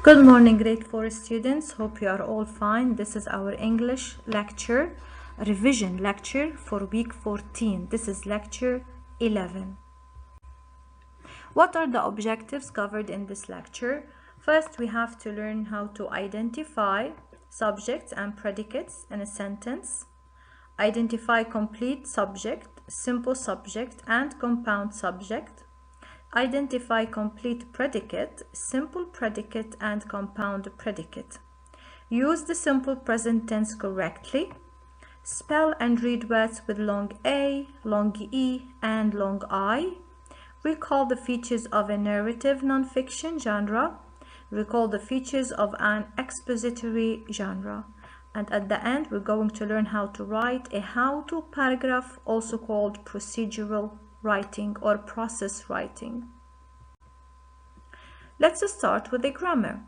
Good morning, grade 4 students. Hope you are all fine. This is our English lecture, revision lecture for week 14. This is lecture 11. What are the objectives covered in this lecture? First, we have to learn how to identify subjects and predicates in a sentence, identify complete subject, simple subject, and compound subject, identify complete predicate, simple predicate, and compound predicate. Use the simple present tense correctly. Spell and read words with long A, long E, and long I. Recall the features of a narrative nonfiction genre. Recall the features of an expository genre. And at the end, we're going to learn how to write a how-to paragraph, also called procedural writing or process writing. Let's start with the grammar.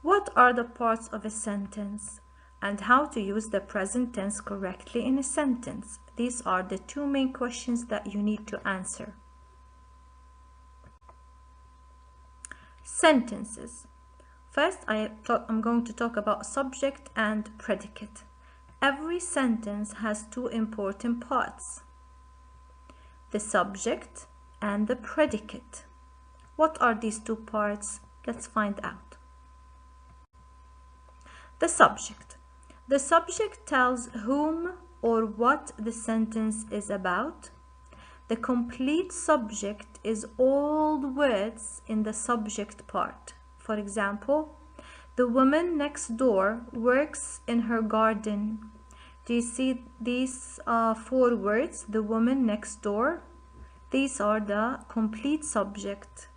What are the parts of a sentence and how to use the present tense correctly in a sentence? These are the two main questions that you need to answer. Sentences. First, I'm going to talk about subject and predicate. Every sentence has two important parts: the subject and the predicate. What are these two parts? Let's find out. The subject. The subject tells whom or what the sentence is about. The complete subject is all the words in the subject part. For example, the woman next door works in her garden. Do you see these four words? The woman next door. These are the complete subject.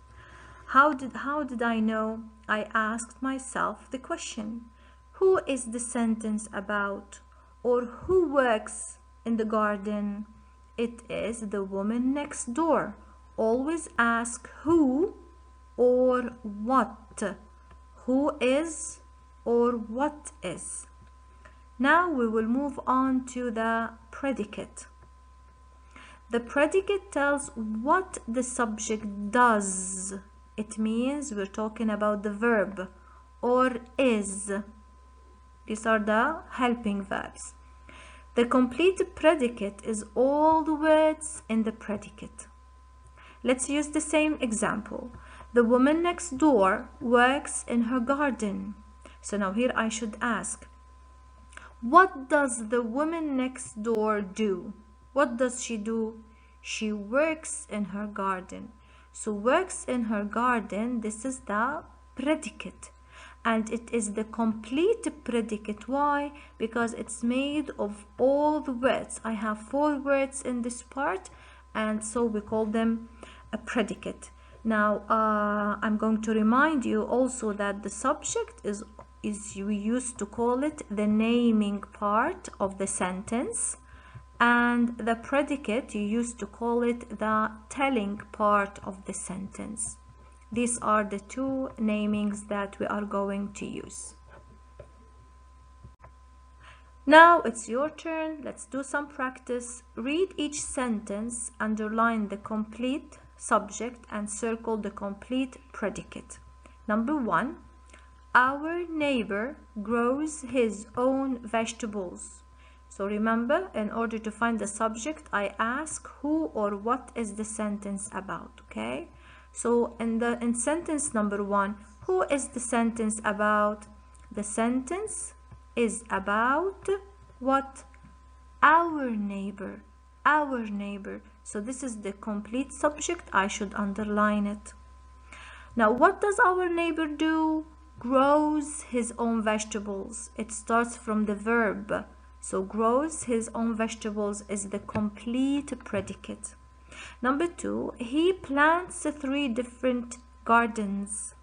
How did I know? I asked myself the question, who is the sentence about? Or who works in the garden? It is the woman next door. Always ask who or what. Who is or what is. Now we will move on to the predicate. The predicate tells what the subject does. It means we're talking about the verb or is. These are the helping verbs. The complete predicate is all the words in the predicate. Let's use the same example. The woman next door works in her garden. So now here I should ask, what does the woman next door do? What does she do? She works in her garden. So works in her garden, this is the predicate. And it is the complete predicate. Why? Because it's made of all the words. I have four words in this part, and so we call them a predicate. Now, I'm going to remind you also that the subject is we used to call it the naming part of the sentence, and the predicate you used to call it the telling part of the sentence. These are the two namings that we are going to use. Now it's your turn. Let's do some practice. Read each sentence, underline the complete subject and circle the complete predicate. Number 1, our neighbor grows his own vegetables. So remember, in order to find the subject, I ask who or what is the sentence about, okay? So in sentence number 1, who is the sentence about? The sentence is about what? Our neighbor, our neighbor. So this is the complete subject. I should underline it. Now, what does our neighbor do? Grows his own vegetables. It starts from the verb. So grows his own vegetables is the complete predicate. Number 2, he plants 3 different gardens.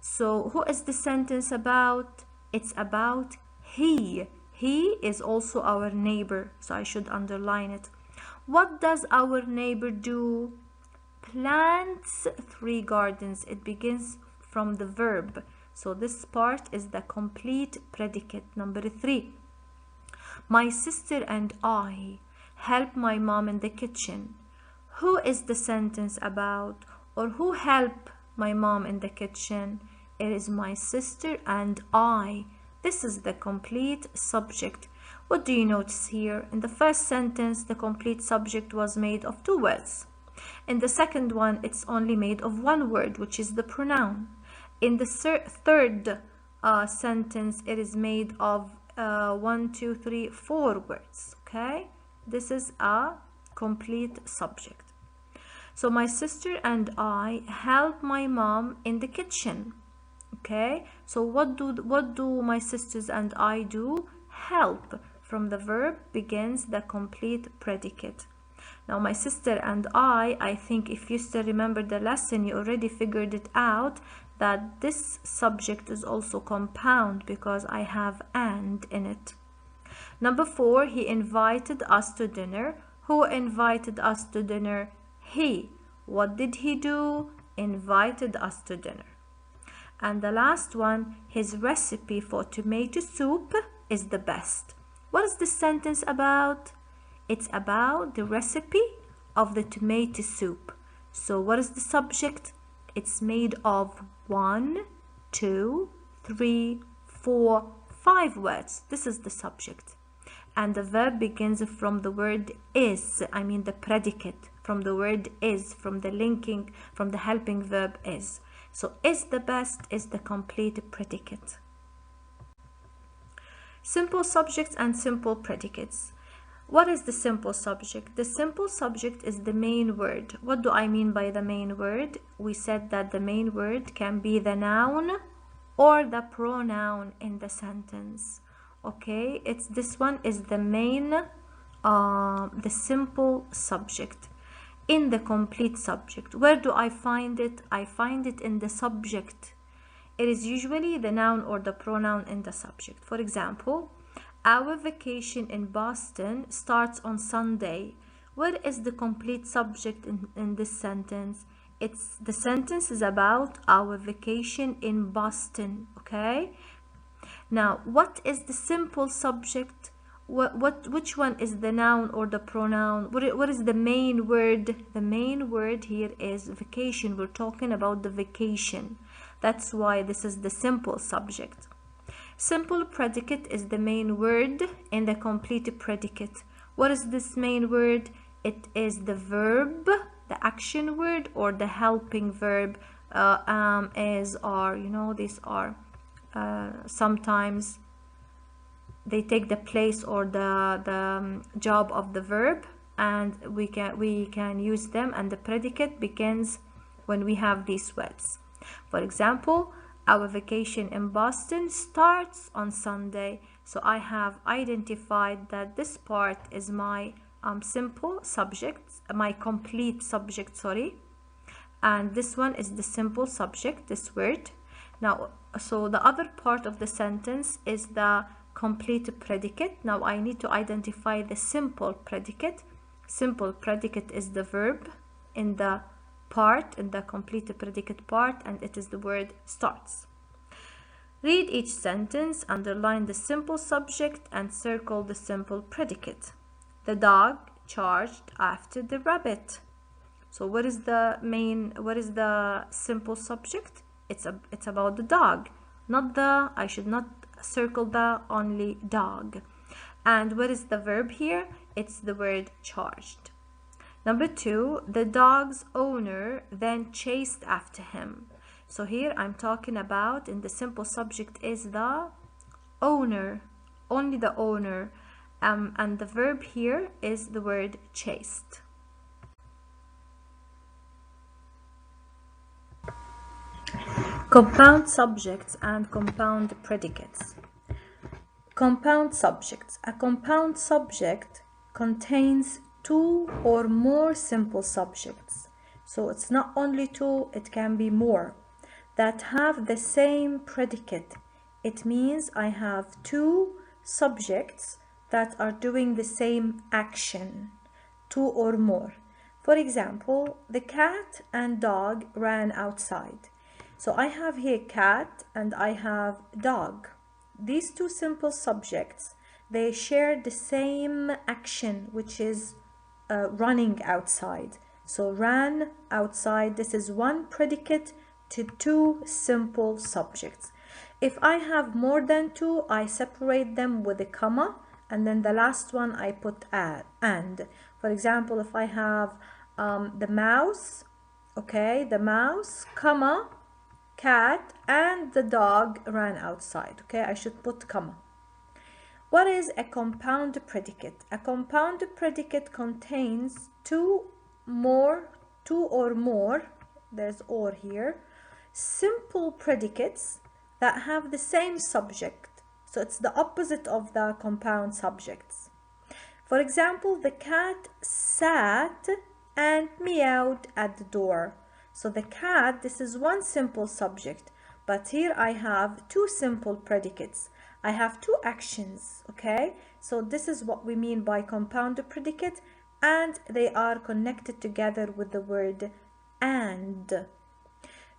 So who is the sentence about? It's about he. He is also our neighbor, so I should underline it. What does our neighbor do? Plants 3 gardens. It begins from the verb. So this part is the complete predicate. Number 3, my sister and I help my mom in the kitchen. Who is the sentence about? Or who help my mom in the kitchen? It is my sister and I. This is the complete subject. What do you notice here? In the first sentence, the complete subject was made of 2 words. In the second one, it's only made of 1 word, which is the pronoun. In the third sentence, it is made of 1, 2, 3, 4 words. Okay, this is a complete subject. So my sister and I help my mom in the kitchen. Okay, so what do my sisters and I do? Help. From the verb begins the complete predicate. Now my sister and I think if you still remember the lesson, you already figured it out that this subject is also compound because I have and in it. Number 4, he invited us to dinner. Who invited us to dinner? He. What did he do? Invited us to dinner. And the last one, his recipe for tomato soup is the best. What is this sentence about? It's about the recipe of the tomato soup. So what is the subject? It's made of 1, 2, 3, 4, 5 words. This is the subject. And the verb begins from the word is, the predicate, from the word is, from the helping verb is. So is the best is the complete predicate. Simple subjects and simple predicates. What is the simple subject? The simple subject is the main word. What do I mean by the main word? We said that the main word can be the noun or the pronoun in the sentence. Okay, this one is the main, the simple subject. In the complete subject, where do I find it? I find it in the subject. It is usually the noun or the pronoun in the subject. For example, our vacation in Boston starts on Sunday. Where is the complete subject in this sentence? The sentence is about our vacation in Boston. Okay, now what is the simple subject? Which one is the noun or the pronoun? What is the main word? The main word here is vacation. We're talking about the vacation. That's why this is the simple subject. Simple predicate is the main word in the complete predicate. What is this main word? It is the verb, the action word, or the helping verb. Is, are, these are sometimes they take the place or the job of the verb, and we can use them, and the predicate begins when we have these words. For example, our vacation in Boston starts on Sunday. So I have identified that this part is my simple subject, my complete subject, sorry, and this one is the simple subject, this word. Now, so the other part of the sentence is the complete predicate. Now I need to identify the simple predicate. Simple predicate is the verb in the complete predicate part, and it is the word starts. Read each sentence, underline the simple subject, and circle the simple predicate. The dog charged after the rabbit. So what is the simple subject? It's about the dog, I should not circle the only dog. And what is the verb here? It's the word charged. Number 2, the dog's owner then chased after him. So here I'm talking about, in the simple subject is the owner, only the owner, and the verb here is the word chased. Compound subjects and compound predicates. Compound subjects. A compound subject contains 2 or more simple subjects. So it's not only 2, it can be more, that have the same predicate. It means I have 2 subjects that are doing the same action, 2 or more. For example, the cat and dog ran outside. So I have here cat and I have dog. These 2 simple subjects, they share the same action, which is running outside. So ran outside, this is 1 predicate, to two simple subjects. If I have more than two, I separate them with a comma, and then the last one I put and. For example, if I have the mouse, okay, the mouse, comma, cat, and the dog ran outside, okay, I should put comma. What is a compound predicate? A compound predicate contains two or more, there's or here, simple predicates that have the same subject. So it's the opposite of the compound subjects. For example, the cat sat and meowed at the door. So the cat, this is one simple subject, but here I have two simple predicates. I have two actions, okay? So this is what we mean by compound predicate, and they are connected together with the word and.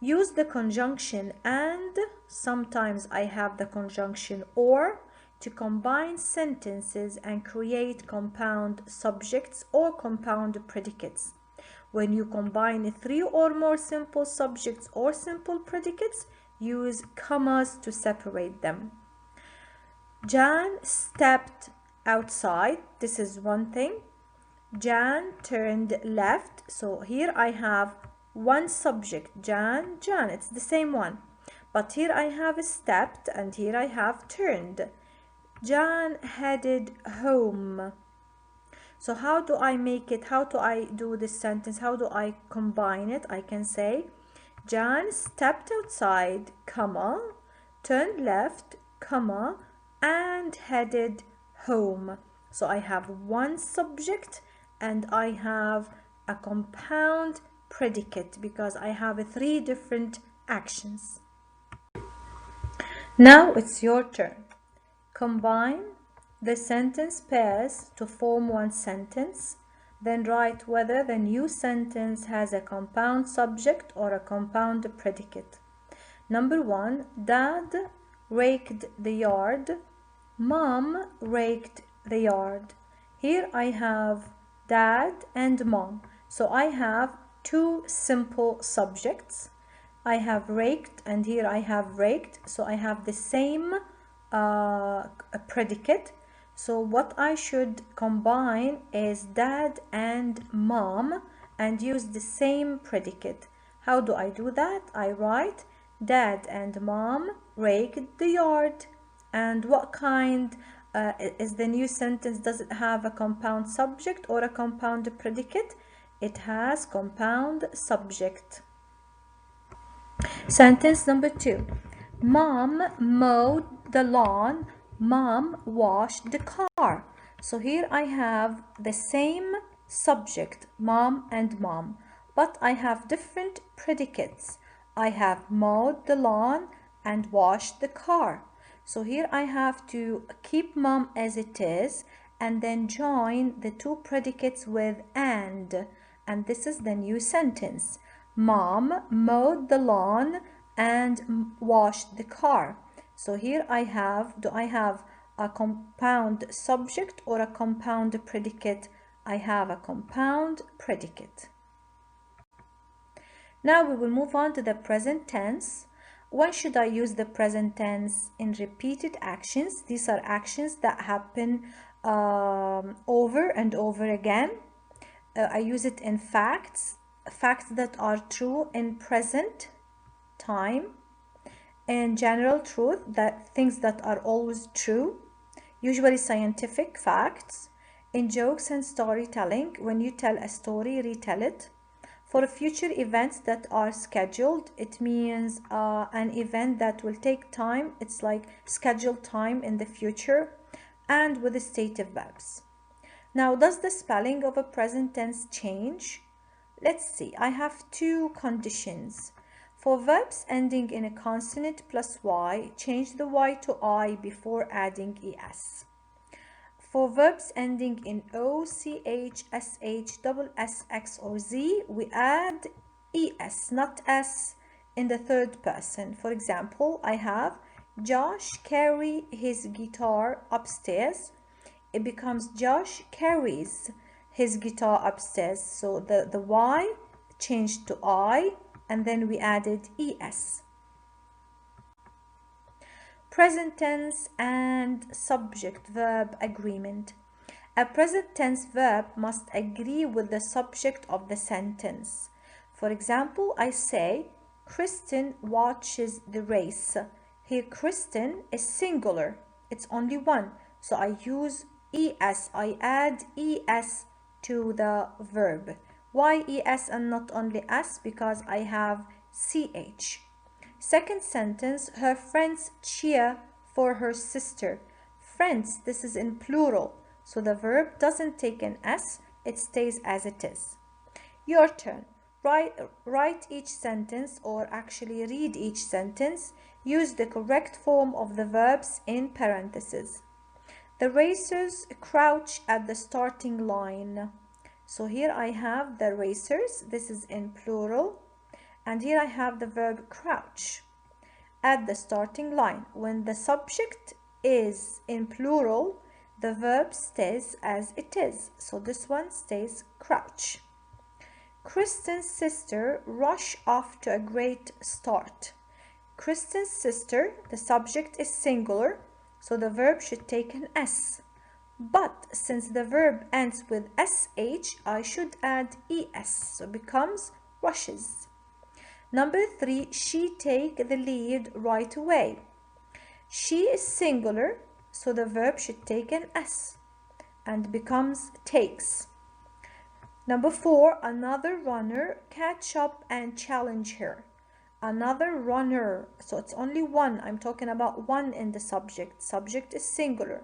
Use the conjunction and, sometimes I have the conjunction or, to combine sentences and create compound subjects or compound predicates. When you combine three or more simple subjects or simple predicates, use commas to separate them. Jan stepped outside. This is one thing. Jan turned left. So here I have one subject, Jan, it's the same one. But here I have stepped and here I have turned. Jan headed home. So how do I make it? How do I do this sentence? How do I combine it? I can say Jan stepped outside, comma, turned left, comma, and headed home. So I have one subject and I have a compound predicate because I have three different actions. Now it's your turn. Combine the sentence pairs to form one sentence, then write whether the new sentence has a compound subject or a compound predicate. Number 1, Dad raked the yard. Mom raked the yard. Here I have Dad and Mom. So I have two simple subjects. I have raked and here I have raked. So I have the same predicate. So what I should combine is Dad and Mom and use the same predicate. How do I do that? I write Dad and Mom raked the yard. And what kind is the new sentence? Does it have a compound subject or a compound predicate? It has compound subject. Sentence number 2. Mom mowed the lawn. Mom washed the car. So here I have the same subject, mom and mom, but I have different predicates. I have mowed the lawn and washed the car. So here I have to keep mom as it is and then join the two predicates with and this is the new sentence. Mom mowed the lawn and washed the car. So here I have, do I have a compound subject or a compound predicate? I have a compound predicate. Now we will move on to the present tense. When should I use the present tense? In repeated actions. These are actions that happen over and over again. I use it in facts that are true in present time, in general truth, that things that are always true, usually scientific facts, in jokes and storytelling, when you tell a story, retell it. For future events that are scheduled, it means an event that will take time. It's like scheduled time in the future, and with the stative verbs. Now, does the spelling of a present tense change? Let's see. I have two conditions. For verbs ending in a consonant plus y, change the y to I before adding es. For verbs ending in o, ch, sh, double s, x, or z, we add es, not s, in the third person. For example, I have Josh carry his guitar upstairs. It becomes Josh carries his guitar upstairs. So the y changed to I and then we added es. Present tense and subject-verb agreement. A present tense verb must agree with the subject of the sentence. For example, I say, Kristen watches the race. Here, Kristen is singular. It's only one. So I use es. I add es to the verb. Why es and not only s? Because I have ch. Second sentence, her friends cheer for her sister. Friends, this is in plural, so the verb doesn't take an s, it stays as it is. Your turn. Write each sentence, or actually read each sentence. Use the correct form of the verbs in parentheses. The racers crouch at the starting line. So here I have the racers, this is in plural. And here I have the verb crouch at the starting line. When the subject is in plural, the verb stays as it is. So this one stays crouch. Kristen's sister rush off to a great start. Kristen's sister, the subject is singular, so the verb should take an s. But since the verb ends with sh, I should add es, so it becomes rushes. Number 3, she take the lead right away. She is singular, so the verb should take an s and becomes takes. Number 4, another runner catch up and challenge her. Another runner, so it's only one. I'm talking about one in the subject. Subject is singular.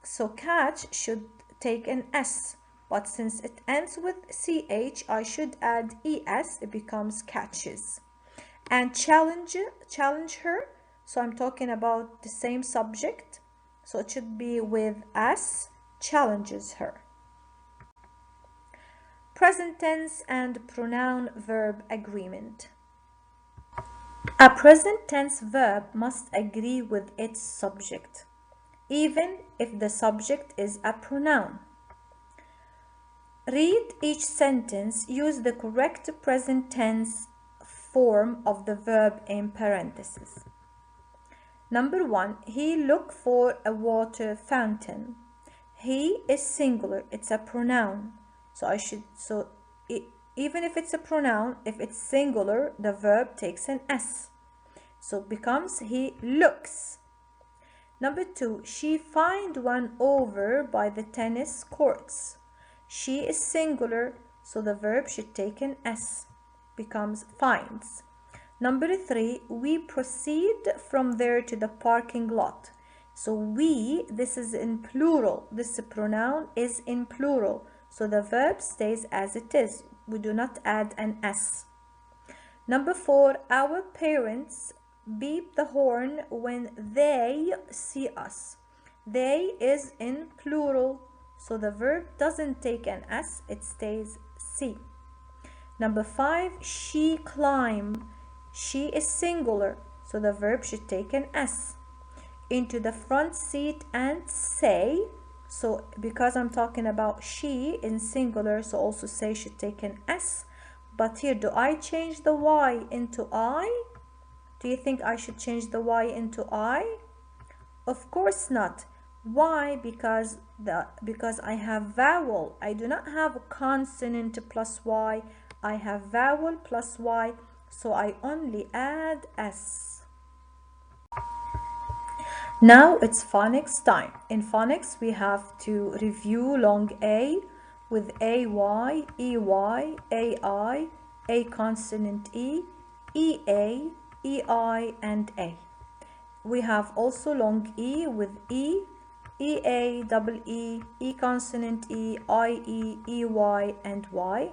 So catch should take an s. But since it ends with ch, I should add es, it becomes catches. And challenge her, so I'm talking about the same subject, so it should be with s, challenges her. Present tense and pronoun verb agreement. A present tense verb must agree with its subject, even if the subject is a pronoun. Read each sentence, use the correct present tense form of the verb in parentheses. Number 1, he looked for a water fountain. He is singular, it's a pronoun. Even if it's a pronoun, if it's singular, the verb takes an s. So it becomes he looks. Number 2, she find one over by the tennis courts. She is singular, so the verb should take an s, becomes finds. Number 3, we proceed from there to the parking lot. So we, this is in plural, this pronoun is in plural, so the verb stays as it is. We do not add an s. Number 4, our parents beep the horn when they see us. They is in plural, so the verb doesn't take an s, it stays c. Number 5, she climb. She is singular, so the verb should take an s. Into the front seat and say, so because I'm talking about she in singular, so also say should take an s. But here, do I change the y into I? Do you think I should change the y into I? Of course not. Why? Because I have vowel. I do not have a consonant plus y. I have vowel plus y, so I only add s. Now it's phonics time. In phonics, we have to review long A with AY, EY, AI, A consonant E, EA, EI, and A. We have also long E with E, EA, double E, E consonant E, IE, EY, and Y.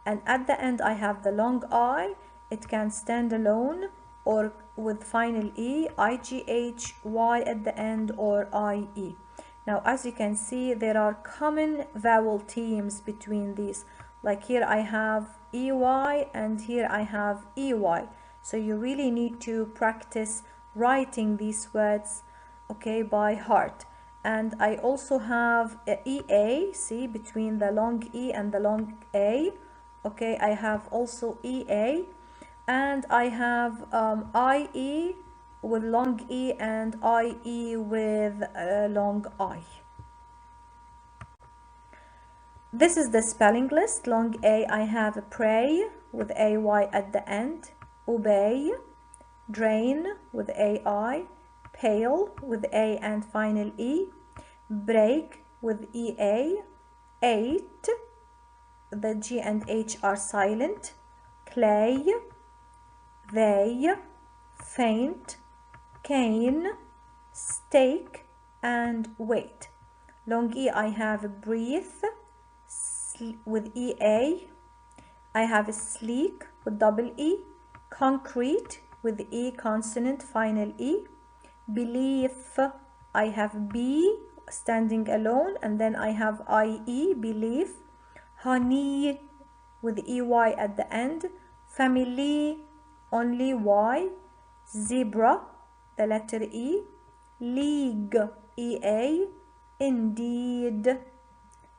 And at the end I have the long I. It can stand alone or with final E, IGH, Y at the end, or IE. Now as you can see, there are common vowel themes between these. Like here I have EY and here I have EY. So you really need to practice writing these words, okay, by heart. And I also have EA, see, between the long E and the long A. Okay, I have also EA. and I have IE with long E and IE with long I. This is the spelling list. Long A, I have pray with AY at the end, obey, drain with AI, pale with A and final E, break with EA, 8, the G and H are silent, clay, they, faint, cane, stake, and wait. Long E, I have breathe with EA, I have sleek with double E, concrete with E consonant final E, belief, I have B standing alone, and then I have IE, belief, honey with EY at the end, family only Y, zebra the letter E, league EA, indeed,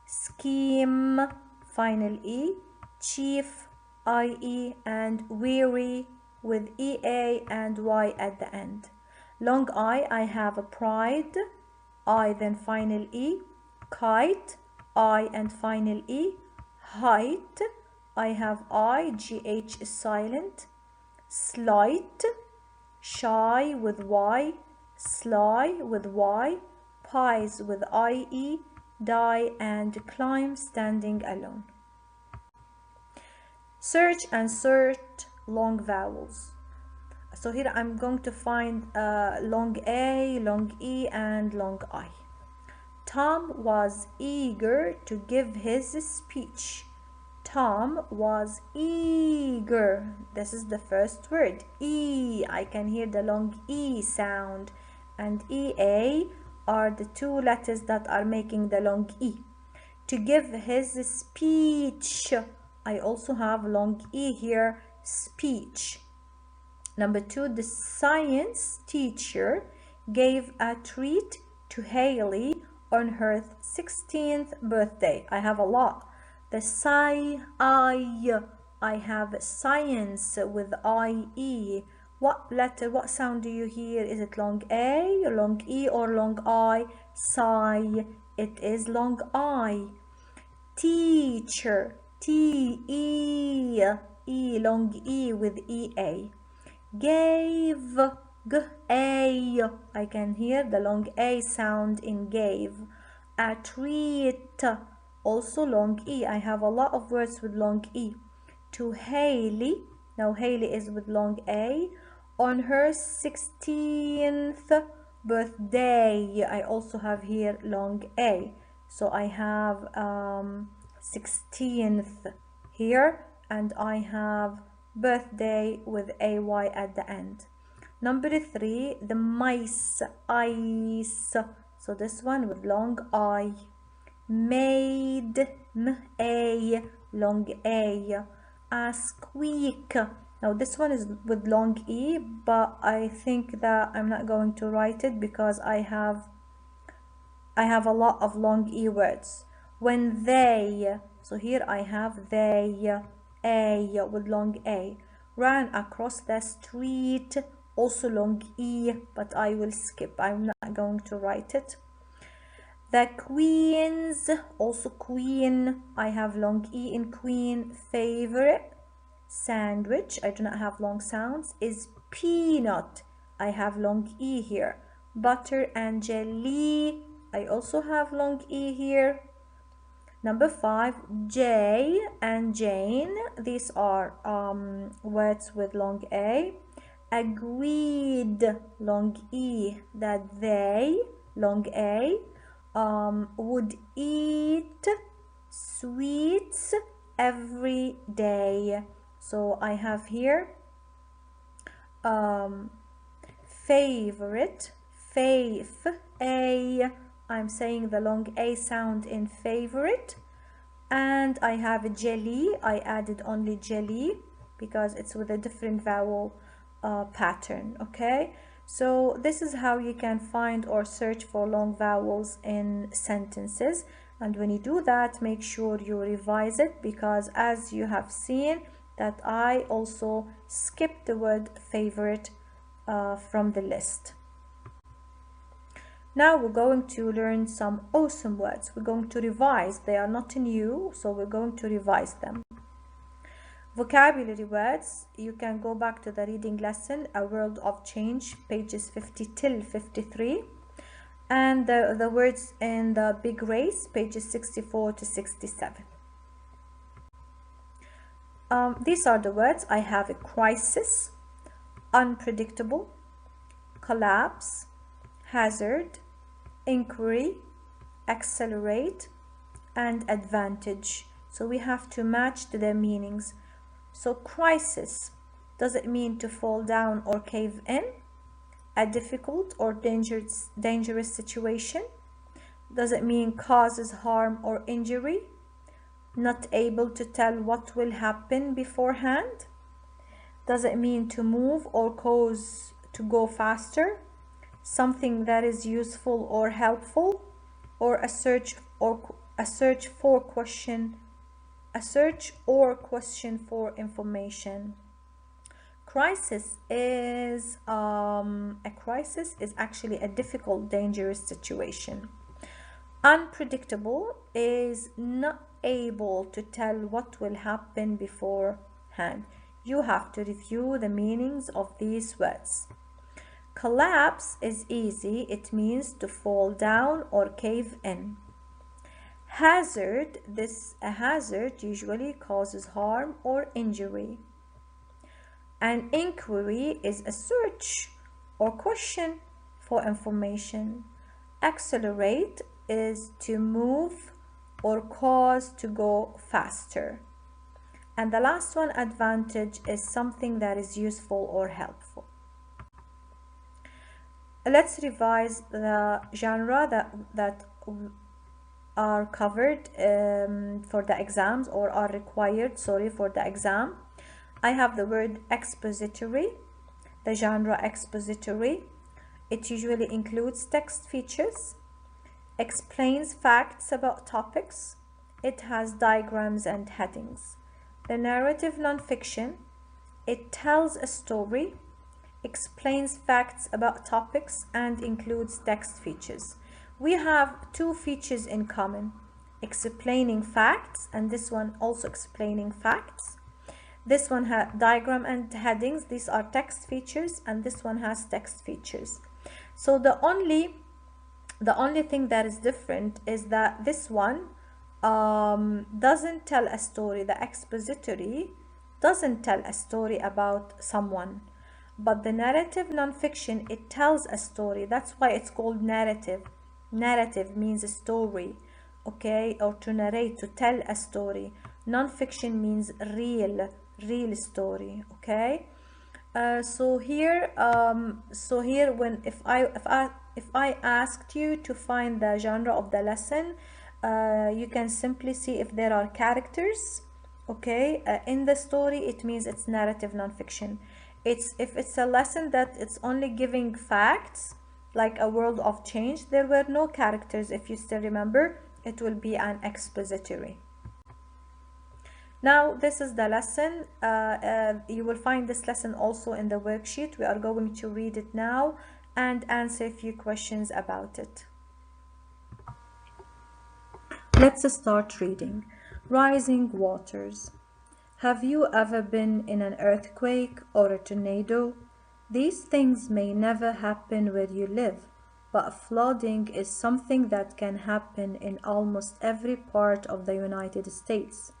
scheme final E, chief IE, and weary with EA and Y at the end. Long I have a pride, I then final E, kite, I and final E, height, I have I, GH is silent, slight, shy with Y, sly with Y, pies with IE, die, and climb standing alone. Search and sort long vowels. So here I'm going to find long A, long E, and long I. Tom was eager to give his speech. Tom was eager. This is the first word. E. I can hear the long E sound. And EA are the two letters that are making the long E. To give his speech. I also have long E here. Speech. Number 2, the science teacher gave a treat to Haley on her 16th birthday. I have a lot. The I have science with IE. What letter, what sound do you hear? Is it long A, long E, or long I? Sigh. It is long I. Teacher, T-E, E, long E with EA. Gave, G-A. I can hear the long A sound in gave. A treat, also long E. I have a lot of words with long E. To Haley, now Haley is with long A, on her 16th birthday. I also have here long A. So I have 16th here, and I have birthday with AY at the end. Number 3, the mice, ice. So this one with long I. Made, M-A, long A. A squeak. Now this one is with long E, but I think that I'm not going to write it because I have a lot of long E words. When they, so here I have they, A with long A, ran across the street, also long E, but I will skip, I'm not going to write it. The queens, also queen, I have long E in queen. Favorite, sandwich, I do not have long sounds, is peanut, I have long E here. Butter and jelly, I also have long E here. Number 5, Jay and Jane, these are words with long A. Agreed, long E, that they, long A, would eat sweets every day. So I have here favorite, faith, A, I'm saying the long A sound in favorite. And I have a jelly, I added only jelly because it's with a different vowel pattern. Okay, so this is how you can find or search for long vowels in sentences. And when you do that, make sure you revise it, because as you have seen, that I also skipped the word favorite from the list. Now we're going to learn some awesome words. We're going to revise. They are not new, so we're going to revise them. Vocabulary words, you can go back to the reading lesson, A World of Change, pages 50 till 53. And the words in the big race, pages 64 to 67. These are the words. I have a crisis, unpredictable, collapse, hazard, inquiry, accelerate, and advantage. So we have to match to their meanings. So crisis, does it mean to fall down or cave in? A difficult or dangerous situation? Does it mean causes harm or injury? Not able to tell what will happen beforehand? Does it mean to move or cause to go faster? Something that is useful or helpful? Or a search or question for information? Crisis is a crisis is actually a difficult, dangerous situation. Unpredictable is not able to tell what will happen beforehand. You have to review the meanings of these words. Collapse is easy. It means to fall down or cave in. Hazard, a hazard usually causes harm or injury. An inquiry is a search or question for information. Accelerate is to move or cause to go faster. And the last one, advantage, is something that is useful or helpful. Let's revise the genre that are covered for the exams, or are required, for the exam. I have the word expository, the genre expository. It usually includes text features, explains facts about topics. It has diagrams and headings. The narrative nonfiction, it tells a story, explains facts about topics, and includes text features. We have two features in common: explaining facts, and this one also explaining facts. This one has diagram and headings. These are text features, and this one has text features. So the only thing that is different is that this one doesn't tell a story. The expository doesn't tell a story about someone, but the narrative nonfiction, it tells a story. That's why it's called narrative. Narrative means a story, okay, or to narrate, to tell a story. Nonfiction means real story, okay. So here when if I asked you to find the genre of the lesson, you can simply see if there are characters, okay, in the story. It means it's narrative nonfiction. If it's a lesson that it's only giving facts, like A World of Change, there were no characters. If you still remember, it will be an expository. Now this is the lesson. You will find this lesson also in the worksheet. We are going to read it now and answer a few questions about it. Let's start reading. Rising waters. Have you ever been in an earthquake or a tornado? These things may never happen where you live, but flooding is something that can happen in almost every part of the United States.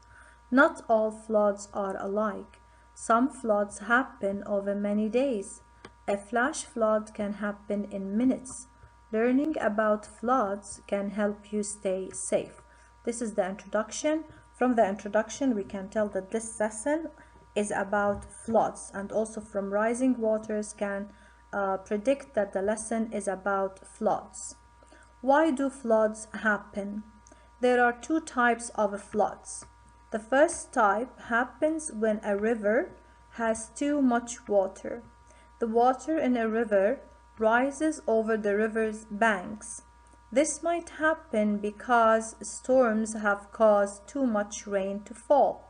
Not all floods are alike. Some floods happen over many days. A flash flood can happen in minutes. Learning about floods can help you stay safe. This is the introduction. From the introduction, we can tell that this lesson is about floods, and also from rising waters can predict that the lesson is about floods. Why do floods happen? There are two types of floods. The first type happens when a river has too much water. The water in a river rises over the river's banks. This might happen because storms have caused too much rain to fall.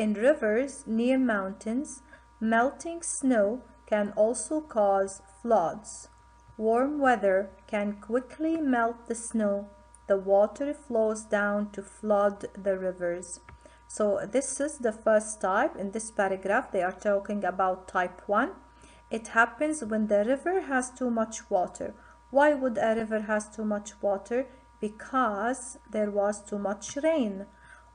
In rivers near mountains, melting snow can also cause floods. Warm weather can quickly melt the snow. The water flows down to flood the rivers. So this is the first type. In this paragraph, they are talking about type 1. It happens when the river has too much water. Why would a river has too much water? Because there was too much rain.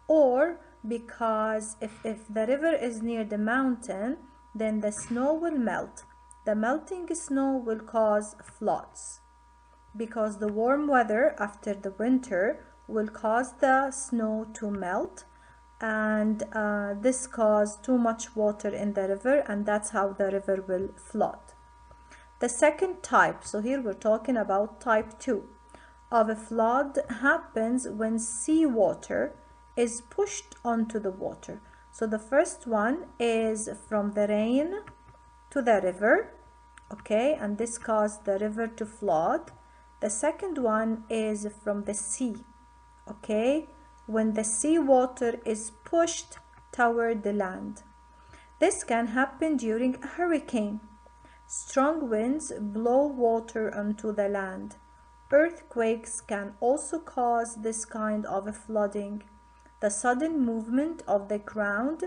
Or because if the river is near the mountain, then the snow will melt. The melting snow will cause floods because the warm weather after the winter will cause the snow to melt, and this causes too much water in the river, and that's how the river will flood. The second type, so here we're talking about type 2 of a flood, happens when seawater is pushed onto the water. So the first one is from the rain to the river, okay, and this caused the river to flood. The second one is from the sea, okay, when the seawater is pushed toward the land. This can happen during a hurricane. Strong winds blow water onto the land. Earthquakes can also cause this kind of a flooding. The sudden movement of the ground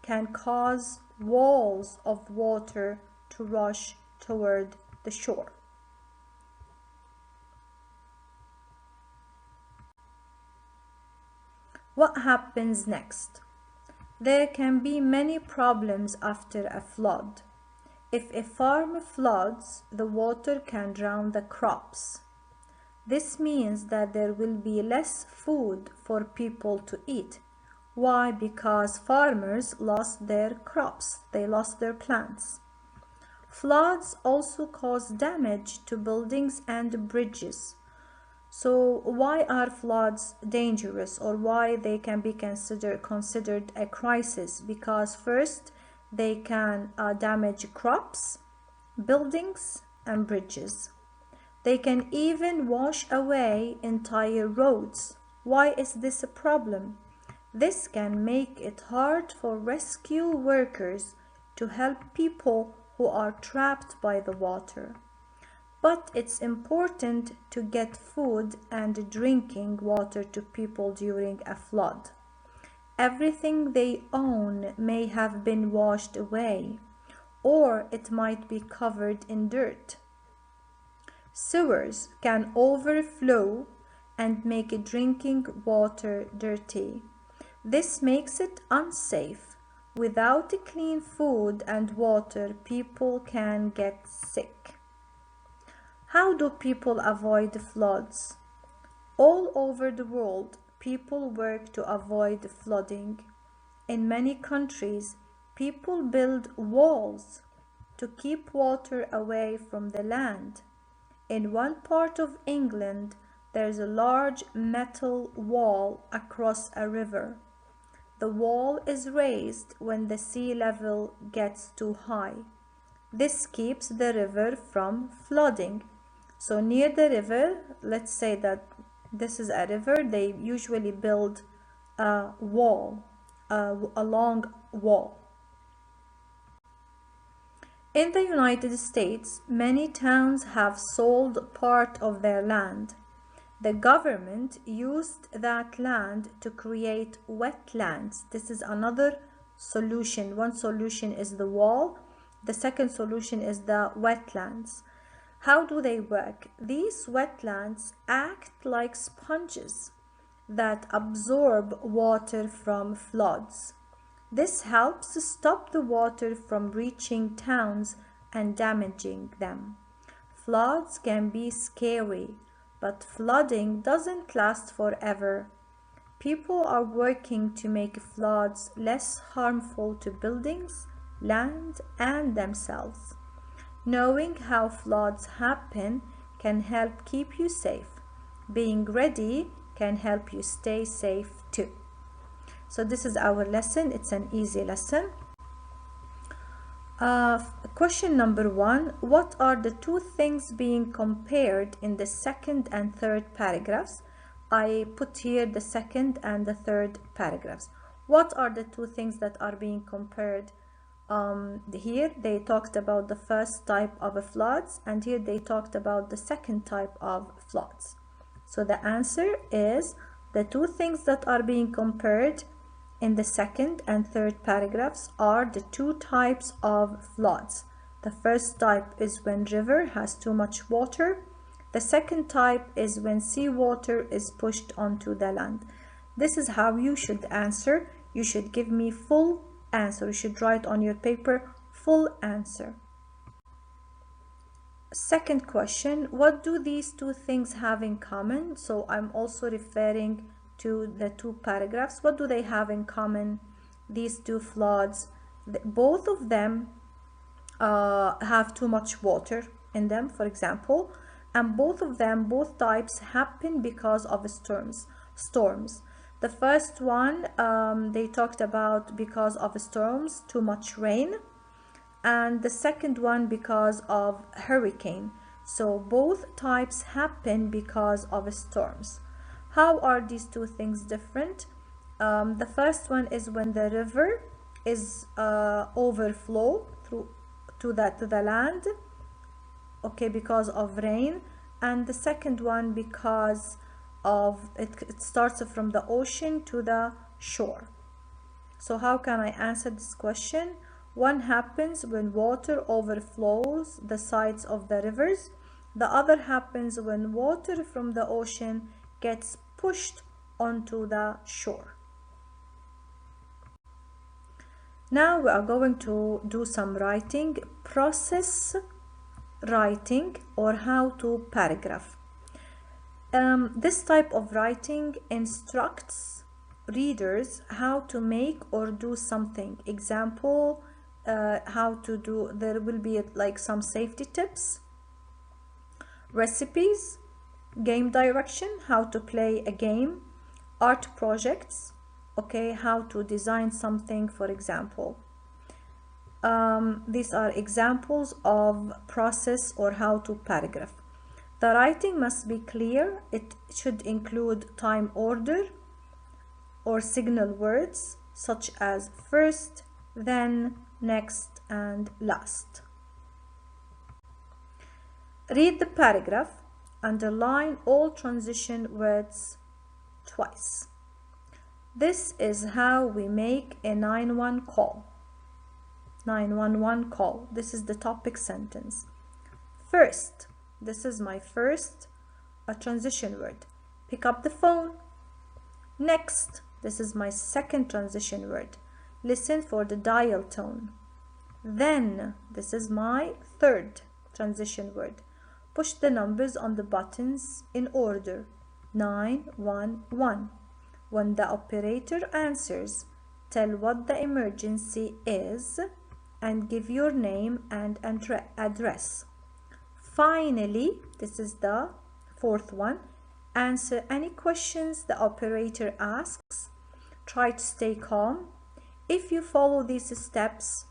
can cause walls of water to rush toward the shore. What happens next? There can be many problems after a flood. If a farm floods, the water can drown the crops. This means that there will be less food for people to eat. Why? Because farmers lost their crops, they lost their plants. Floods also cause damage to buildings and bridges. So why are floods dangerous, or why they can be considered a crisis? Because first, they can damage crops, buildings, and bridges. They can even wash away entire roads. Why is this a problem? This can make it hard for rescue workers to help people who are trapped by the water. But it's important to get food and drinking water to people during a flood. Everything they own may have been washed away, or it might be covered in dirt. Sewers can overflow and make drinking water dirty. This makes it unsafe. Without clean food and water, people can get sick. How do people avoid floods? All over the world, people work to avoid flooding. In many countries, people build walls to keep water away from the land. In one part of England, there's a large metal wall across a river. The wall is raised when the sea level gets too high. This keeps the river from flooding. So near the river, let's say that this is a river, they usually build a wall, a long wall. In the United States, many towns have sold part of their land. The government used that land to create wetlands. This is another solution. One solution is the wall. The second solution is the wetlands. How do they work? These wetlands act like sponges that absorb water from floods. This helps to stop the water from reaching towns and damaging them. Floods can be scary, but flooding doesn't last forever. People are working to make floods less harmful to buildings, land, and themselves. Knowing how floods happen can help keep you safe. Being ready can help you stay safe too. So this is our lesson. It's an easy lesson. Question number 1. What are the two things being compared in the second and third paragraphs? I put here the second and the third paragraphs. What are the two things that are being compared? Here they talked about the first type of floods, and here they talked about the second type of floods. So the answer is the two things that are being compared in the second and third paragraphs are the two types of floods. The first type is when river has too much water. The second type is when seawater is pushed onto the land. This is how you should answer. You should give me full answer. You should write on your paper full answer. Second question, what do these two things have in common? So I'm also referring to the two paragraphs. What do they have in common? These two floods, both of them have too much water in them, for example, and both types happen because of storms. The first one, they talked about because of storms, too much rain, and the second one because of hurricane. So both types happen because of storms. How are these two things different? The first one is when the river is overflow to the land, okay, because of rain, and the second one because of it starts from the ocean to the shore. So how can I answer this question? One happens when water overflows the sides of the rivers. The other happens when water from the ocean gets pushed onto the shore. Now we are going to do some writing, process writing or how to paragraph. This type of writing instructs readers how to make or do something. Example, how to do, there will be like some safety tips, recipes, game direction, how to play a game, art projects, okay, how to design something, for example. These are examples of process or how to paragraph. The writing must be clear. It should include time order or signal words such as first, then, next, and last. Read the paragraph. Underline all transition words twice. This is how we make a 911 call. 911 call. This is the topic sentence. First, this is my first, a transition word. Pick up the phone. Next, this is my second transition word. Listen for the dial tone. Then, this is my third transition word. Push the numbers on the buttons in order. 911. When the operator answers, tell what the emergency is and give your name and address. Finally, this is the fourth one, answer any questions the operator asks. Try to stay calm. If you follow these steps,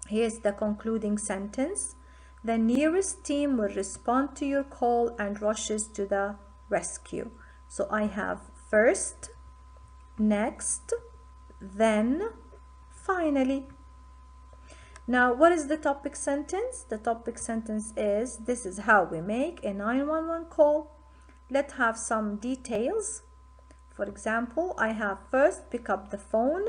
here's the concluding sentence. The nearest team will respond to your call and rushes to the rescue. So I have first, next, then, finally. Now, what is the topic sentence? The topic sentence is, this is how we make a 911 call. Let's have some details. For example, I have first, pick up the phone,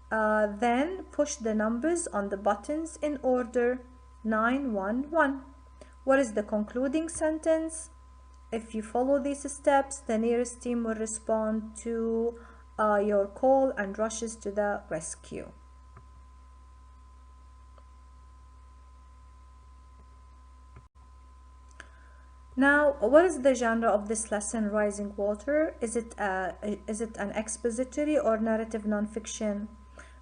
then push the numbers on the buttons in order, 911. What is the concluding sentence? If you follow these steps, the nearest team will respond to your call and rushes to the rescue. Now, what is the genre of this lesson, Rising Water? Is it an expository or narrative nonfiction?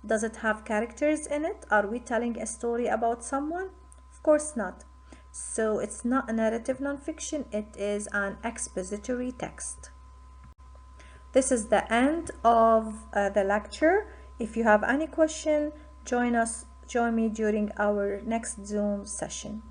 Does it have characters in it? Are we telling a story about someone? Of course not. So it's not a narrative nonfiction, it is an expository text. This is the end of the lecture. If you have any question, join me during our next Zoom session.